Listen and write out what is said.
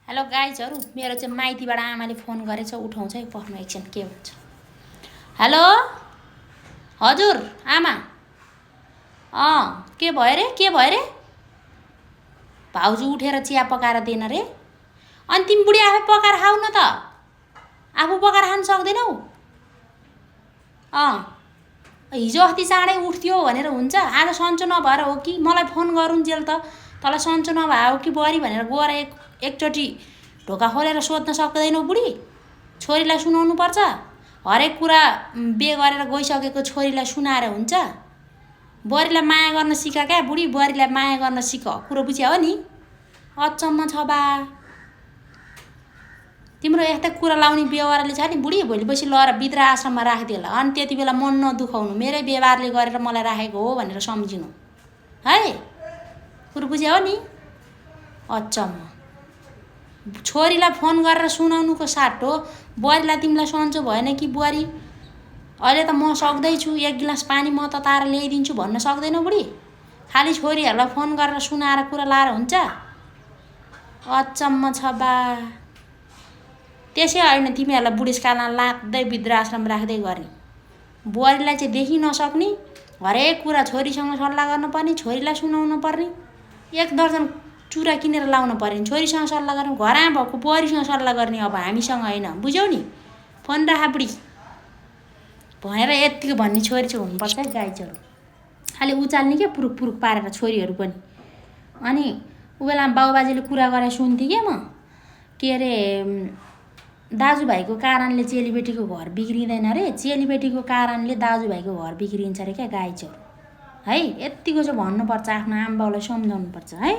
Hello गाइजहरू, मेरो चाहिँ माइतीबाट आमाले फोन गरेछ, उठाउँछ है, पर्नु एकछिन के भन्छ। हेलो हजुर आमा। के भयो रे? के भयो रे? भाउजू उठेर चिया पकाएर दिएन रे? अनि तिमी बुढी आफै पकाएर खाऊ न त, आफू पकाएर खान सक्दैनौ? हिजो अस्ति चाँडै उठ्थ्यो भनेर हुन्छ, आज सन्चो नभएर हो कि? मलाई फोन गरुन्जेल त तँलाई सन्चो नभए हो कि बरी भनेर गएर एकचोटि ढोका खोलेर सोध्न सक्दैनौ बुढी? छोरीलाई सुनाउनु पर्छ, हरेक कुरा बे गरेर गइसकेको छोरीलाई सुनाएर हुन्छ? बुहारीलाई माया गर्न सिक क्या बुढी, बुहारीलाई माया गर्न सिक, कुरो बुझ्या हो नि? अचम्म छ बा, तिम्रो यस्तै कुरा लाउने व्यवहारले छ नि बुढी, भोलि पछि लएर बिद्रा आश्रममा राखिदिएला। अनि त्यति बेला मन नदुखाउनु, मेरै व्यवहारले गरेर मलाई राखेको हो भनेर सम्झिनु है, कुरो बुझ्या हो नि? अचम्म, छोरीलाई फोन गरेर सुनाउनुको साटो बुहारीलाई तिमीलाई सन्चो भएन कि बुहारी? अहिले त म सक्दैछु, एक गिलास पानी म तताएर ल्याइदिन्छु भन्न सक्दैनौ बुढी? खालि छोरीहरूलाई फोन गरेर सुनाएर कुरा लाएर हुन्छ? अचम्म छ बा। त्यसै होइन तिमीहरूलाई बुढेसकालमा लाग्दै वृद्धाश्रम राख्दै गर्ने, बुहारीलाई चाहिँ देखि नसक्ने, हरेक कुरा छोरीसँग सल्लाह गर्नुपर्ने, छोरीलाई सुनाउनु पर्ने, एक दर्जन चुरा किनेर लाउनु पर्ने, छोरीसँग सल्लाह गर्नु, घरमा भएको बुहारीसँग सल्लाह गर्ने, अब हामीसँग होइन, बुझ्यौ नि? फोन राख बुढी भनेर यतिको भन्ने छोरी चाहिँ हुनुपर्छ है गाइजहरू। खालि उचाल्ने के पुरुक पुरुक पारेर छोरीहरू पनि। अनि ऊ बेलामा बाबुबाजेले कुरा गरेर सुन्थेँ क्या म, के अरे दाजुभाइको कारणले चेलीबेटीको घर बिग्रिँदैन रे, चेलीबेटीको कारणले दाजुभाइको घर बिग्रिन्छ रे क्या गाइजहरू है। यतिको चाहिँ भन्नुपर्छ, आफ्नो आमाबाउलाई सम्झाउनुपर्छ है।